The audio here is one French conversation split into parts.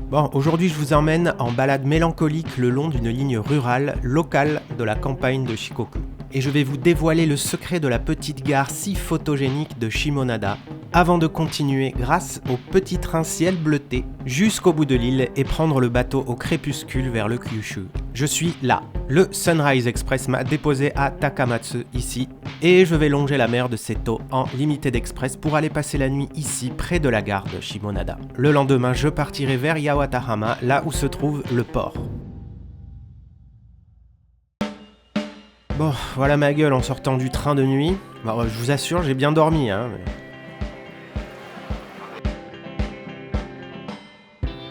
Bon, aujourd'hui je vous emmène en balade mélancolique le long d'une ligne rurale, locale de la campagne de Shikoku. Et je vais vous dévoiler le secret de la petite gare si photogénique de Shimonada, avant de continuer grâce au petit train ciel bleuté jusqu'au bout de l'île et prendre le bateau au crépuscule vers le Kyushu. Je suis là. Le Sunrise Express m'a déposé à Takamatsu ici et je vais longer la mer de Seto en Limited Express pour aller passer la nuit ici près de la gare de Shimonada. Le lendemain, je partirai vers Yawatahama, là où se trouve le port. Bon, voilà ma gueule en sortant du train de nuit. Bon, je vous assure, j'ai bien dormi, hein.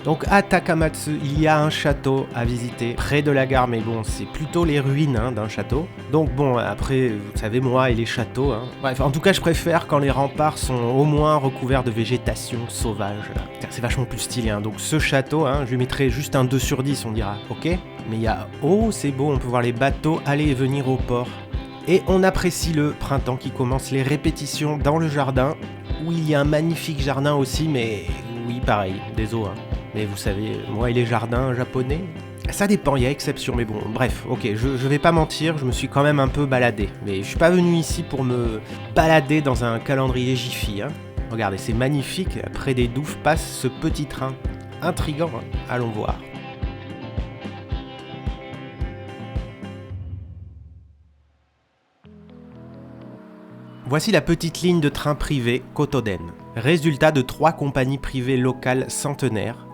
Donc à Takamatsu, il y a un château à visiter près de la gare, mais bon, c'est plutôt les ruines d'un château. Donc bon, après, vous savez, moi et les châteaux. Bref, en tout cas, je préfère quand les remparts sont au moins recouverts de végétation sauvage. C'est vachement plus stylé. Donc ce château, je lui mettrai juste un 2 sur 10, on dira, ok. Mais il y a, oh, c'est beau, on peut voir les bateaux aller et venir au port. Et on apprécie le printemps qui commence, les répétitions dans le jardin, où il y a un magnifique jardin aussi, mais oui, pareil, des eaux, Mais vous savez, moi et les jardins japonais, ça dépend, il y a exception, mais bon, bref, ok, je vais pas mentir, je me suis quand même un peu baladé. Mais je suis pas venu ici pour me balader dans un calendrier Jiffy, Regardez, c'est magnifique, près des douves passe ce petit train. Intriguant, allons voir. Voici la petite ligne de train privé Kotoden, résultat de 3 compagnies privées locales centenaires.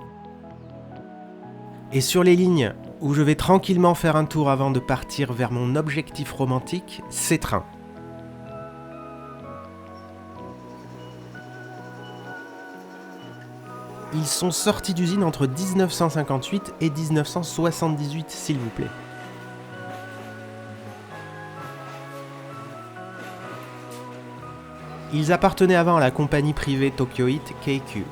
Et sur les lignes où je vais tranquillement faire un tour avant de partir vers mon objectif romantique, ces trains. Ils sont sortis d'usine entre 1958 et 1978, s'il vous plaît. Ils appartenaient avant à la compagnie privée Tokyoite Keikyu.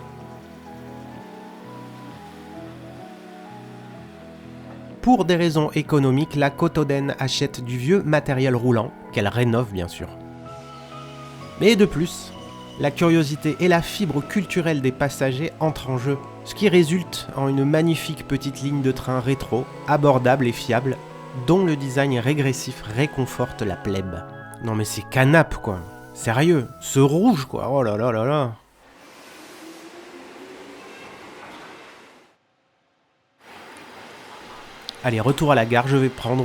Pour des raisons économiques, la Kotoden achète du vieux matériel roulant, qu'elle rénove bien sûr. Mais de plus, la curiosité et la fibre culturelle des passagers entrent en jeu, ce qui résulte en une magnifique petite ligne de train rétro, abordable et fiable, dont le design régressif réconforte la plèbe. Non mais c'est canap quoi. Sérieux, ce rouge quoi, oh là là là là. Allez, retour à la gare, je vais prendre,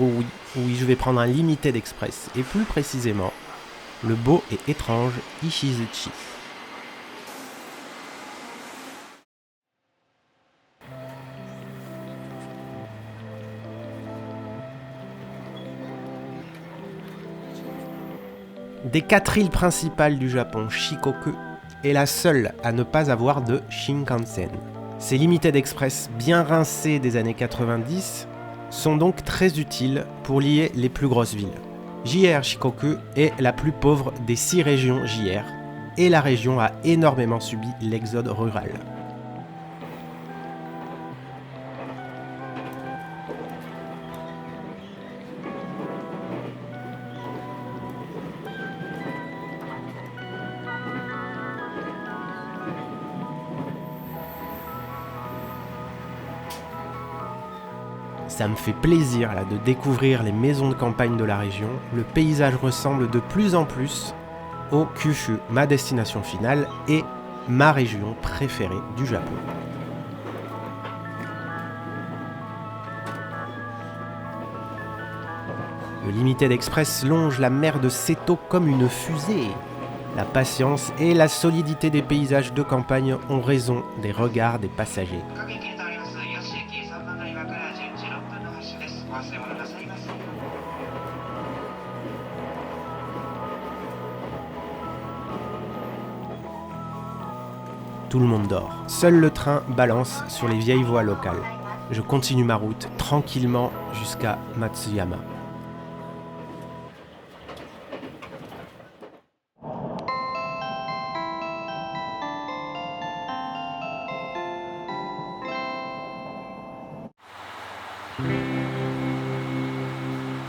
je vais prendre un Limited Express, et plus précisément, le beau et étrange Ishizuchi. Des 4 îles principales du Japon, Shikoku est la seule à ne pas avoir de Shinkansen. Ces Limited Express bien rincés des années 90 sont donc très utiles pour lier les plus grosses villes. JR Shikoku est la plus pauvre des 6 régions JR et la région a énormément subi l'exode rural. Ça me fait plaisir là, de découvrir les maisons de campagne de la région. Le paysage ressemble de plus en plus au Kyushu, ma destination finale et ma région préférée du Japon. Le Limited Express longe la mer de Seto comme une fusée. La patience et la solidité des paysages de campagne ont raison des regards des passagers. Tout le monde dort. Seul le train balance sur les vieilles voies locales. Je continue ma route tranquillement jusqu'à Matsuyama.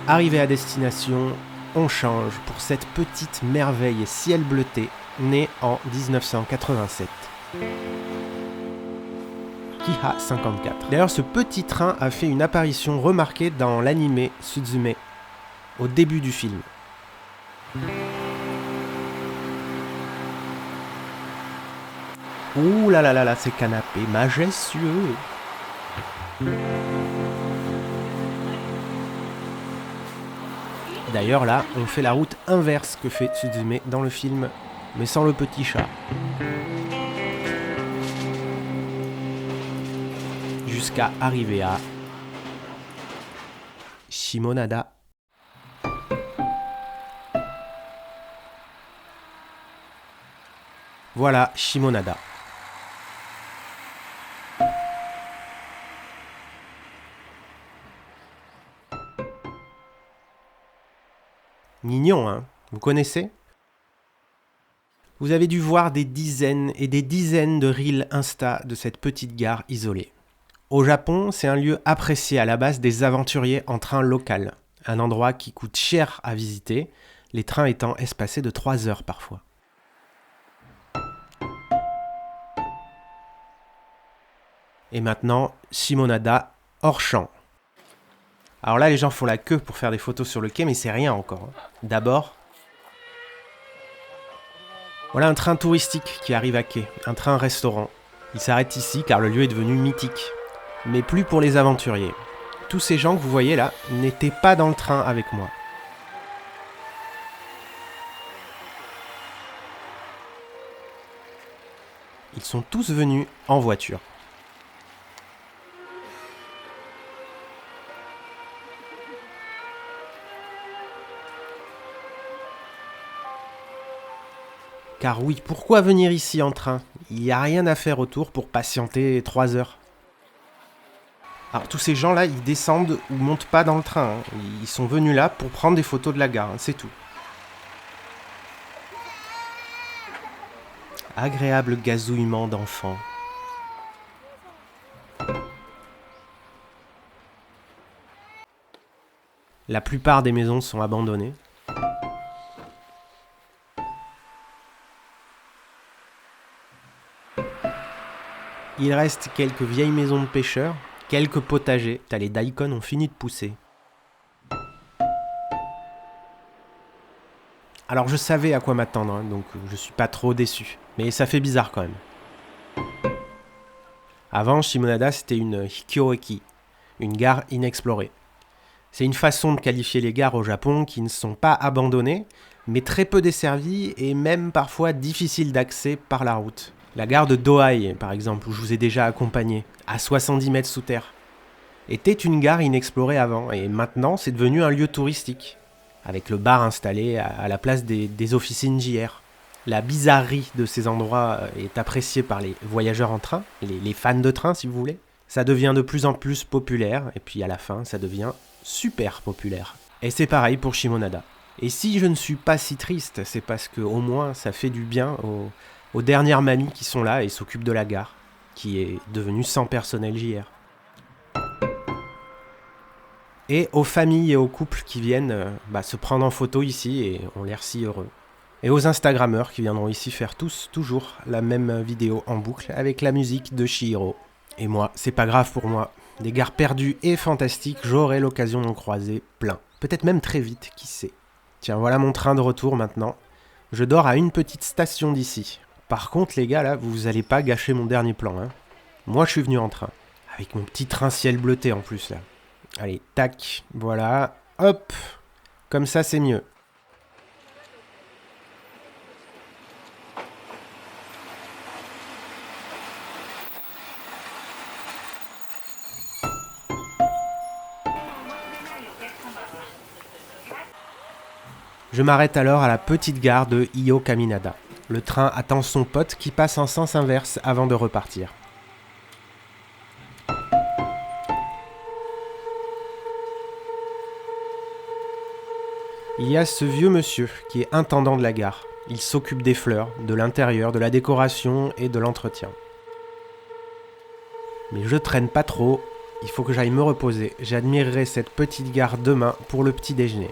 Arrivé à destination, on change pour cette petite merveille ciel bleuté née en 1987. Kiha 54. D'ailleurs, ce petit train a fait une apparition remarquée dans l'anime Suzume, au début du film. Ouh là là là là, ces canapés majestueux. D'ailleurs là, on fait la route inverse que fait Suzume dans le film, mais sans le petit chat. Jusqu'à arriver à Shimonada. Voilà, Shimonada. Mignon, hein? Vous connaissez? Vous avez dû voir des dizaines et des dizaines de reels Insta de cette petite gare isolée. Au Japon, c'est un lieu apprécié à la base des aventuriers en train local. Un endroit qui coûte cher à visiter, les trains étant espacés de 3 heures parfois. Et maintenant, Shimonada, hors champ. Alors là, les gens font la queue pour faire des photos sur le quai, mais c'est rien encore. D'abord, voilà un train touristique qui arrive à quai, un train-restaurant. Il s'arrête ici car le lieu est devenu mythique. Mais plus pour les aventuriers. Tous ces gens que vous voyez là n'étaient pas dans le train avec moi. Ils sont tous venus en voiture. Car oui, pourquoi venir ici en train? Il n'y a rien à faire autour pour patienter 3 heures. Alors tous ces gens-là, ils descendent ou montent pas dans le train. Hein. Ils sont venus là pour prendre des photos de la gare, hein, c'est tout. Agréable gazouillement d'enfants. La plupart des maisons sont abandonnées. Il reste quelques vieilles maisons de pêcheurs, quelques potagers. Les daikon ont fini de pousser. Alors je savais à quoi m'attendre, hein, donc je suis pas trop déçu. Mais ça fait bizarre quand même. Avant, Shimonada c'était une Hikyoeki, une gare inexplorée. C'est une façon de qualifier les gares au Japon qui ne sont pas abandonnées, mais très peu desservies et même parfois difficiles d'accès par la route. La gare de Dohai, par exemple, où je vous ai déjà accompagné, à 70 mètres sous terre, était une gare inexplorée avant, et maintenant c'est devenu un lieu touristique, avec le bar installé à la place des officines JR. La bizarrerie de ces endroits est appréciée par les voyageurs en train, les fans de train si vous voulez. Ça devient de plus en plus populaire, et puis à la fin, ça devient super populaire. Et c'est pareil pour Shimonada. Et si je ne suis pas si triste, c'est parce que au moins ça fait du bien aux dernières mamies qui sont là et s'occupent de la gare, qui est devenue sans personnel JR. Et aux familles et aux couples qui viennent se prendre en photo ici et ont l'air si heureux. Et aux Instagrammeurs qui viendront ici faire tous toujours la même vidéo en boucle avec la musique de Chihiro. Et moi, c'est pas grave pour moi. Des gares perdues et fantastiques, j'aurai l'occasion d'en croiser plein. Peut-être même très vite, qui sait. Tiens, voilà mon train de retour maintenant. Je dors à une petite station d'ici. Par contre, les gars, là, vous allez pas gâcher mon dernier plan. Hein. Moi, je suis venu en train. Avec mon petit train ciel bleuté en plus, là. Allez, tac, voilà. Hop. Comme ça, c'est mieux. Je m'arrête alors à la petite gare de Iyo Kaminada. Le train attend son pote qui passe en sens inverse avant de repartir. Il y a ce vieux monsieur qui est intendant de la gare. Il s'occupe des fleurs, de l'intérieur, de la décoration et de l'entretien. Mais je traîne pas trop, il faut que j'aille me reposer. J'admirerai cette petite gare demain pour le petit déjeuner.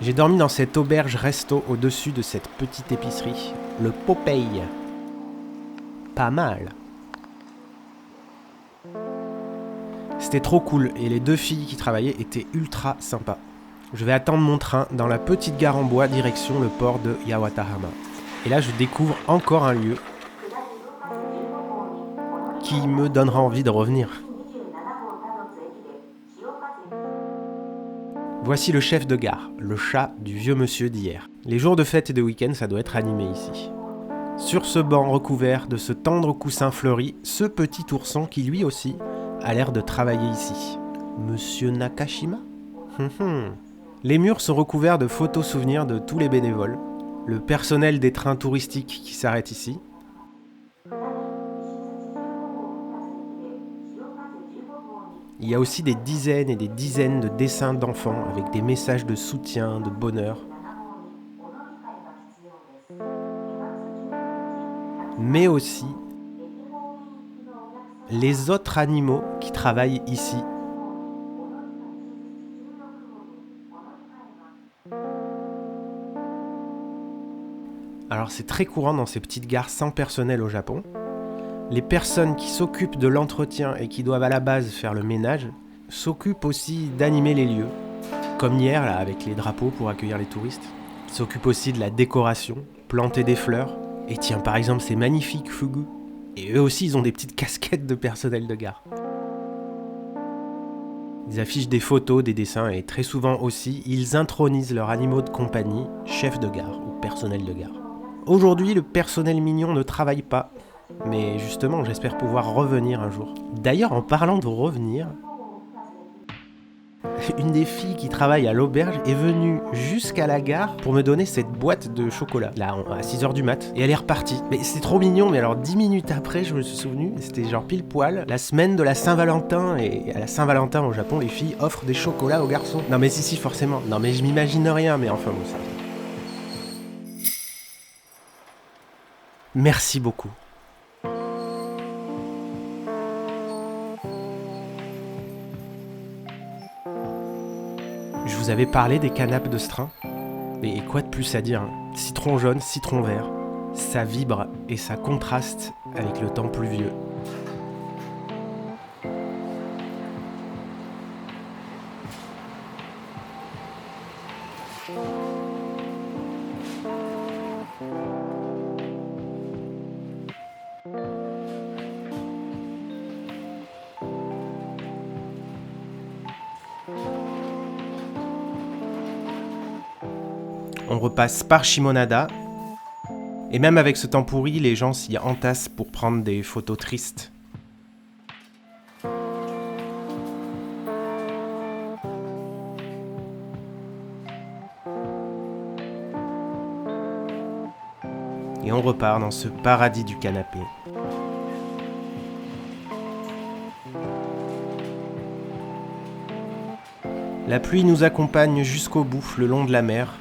J'ai dormi dans cette auberge resto au-dessus de cette petite épicerie, le Popeye. Pas mal. C'était trop cool et les 2 filles qui travaillaient étaient ultra sympas. Je vais attendre mon train dans la petite gare en bois direction le port de Yawatahama. Et là je découvre encore un lieu qui me donnera envie de revenir. Voici le chef de gare, le chat du vieux monsieur d'hier. Les jours de fête et de week-end, ça doit être animé ici. Sur ce banc recouvert de ce tendre coussin fleuri, ce petit ourson qui lui aussi a l'air de travailler ici. Monsieur Nakashima ? Les murs sont recouverts de photos souvenirs de tous les bénévoles, le personnel des trains touristiques qui s'arrêtent ici. Il y a aussi des dizaines et des dizaines de dessins d'enfants avec des messages de soutien, de bonheur. Mais aussi les autres animaux qui travaillent ici. Alors c'est très courant dans ces petites gares sans personnel au Japon. Les personnes qui s'occupent de l'entretien et qui doivent à la base faire le ménage s'occupent aussi d'animer les lieux, comme hier là, avec les drapeaux pour accueillir les touristes. Ils s'occupent aussi de la décoration, planter des fleurs. Et tiens, par exemple, ces magnifiques fugu. Et eux aussi, ils ont des petites casquettes de personnel de gare. Ils affichent des photos, des dessins et très souvent aussi, ils intronisent leurs animaux de compagnie, chef de gare ou personnel de gare. Aujourd'hui, le personnel mignon ne travaille pas. Mais justement, j'espère pouvoir revenir un jour. D'ailleurs, en parlant de revenir, une des filles qui travaille à l'auberge est venue jusqu'à la gare pour me donner cette boîte de chocolat, là, à 6h du mat, et elle est repartie. Mais c'est trop mignon, mais alors 10 minutes après, je me suis souvenu, c'était genre pile poil, la semaine de la Saint-Valentin, et à la Saint-Valentin au Japon, les filles offrent des chocolats aux garçons. Non mais si, forcément. Non mais je m'imagine rien, mais enfin bon, ça. Merci beaucoup. Je vous avais parlé des canapes de ce train. Et quoi de plus à dire, hein. Citron jaune, citron vert. Ça vibre et ça contraste avec le temps pluvieux. On repasse par Shimonada. Et même avec ce temps pourri, les gens s'y entassent pour prendre des photos tristes. Et on repart dans ce paradis du canapé. La pluie nous accompagne jusqu'au bout, le long de la mer.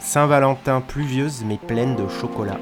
Saint-Valentin pluvieuse mais pleine de chocolat.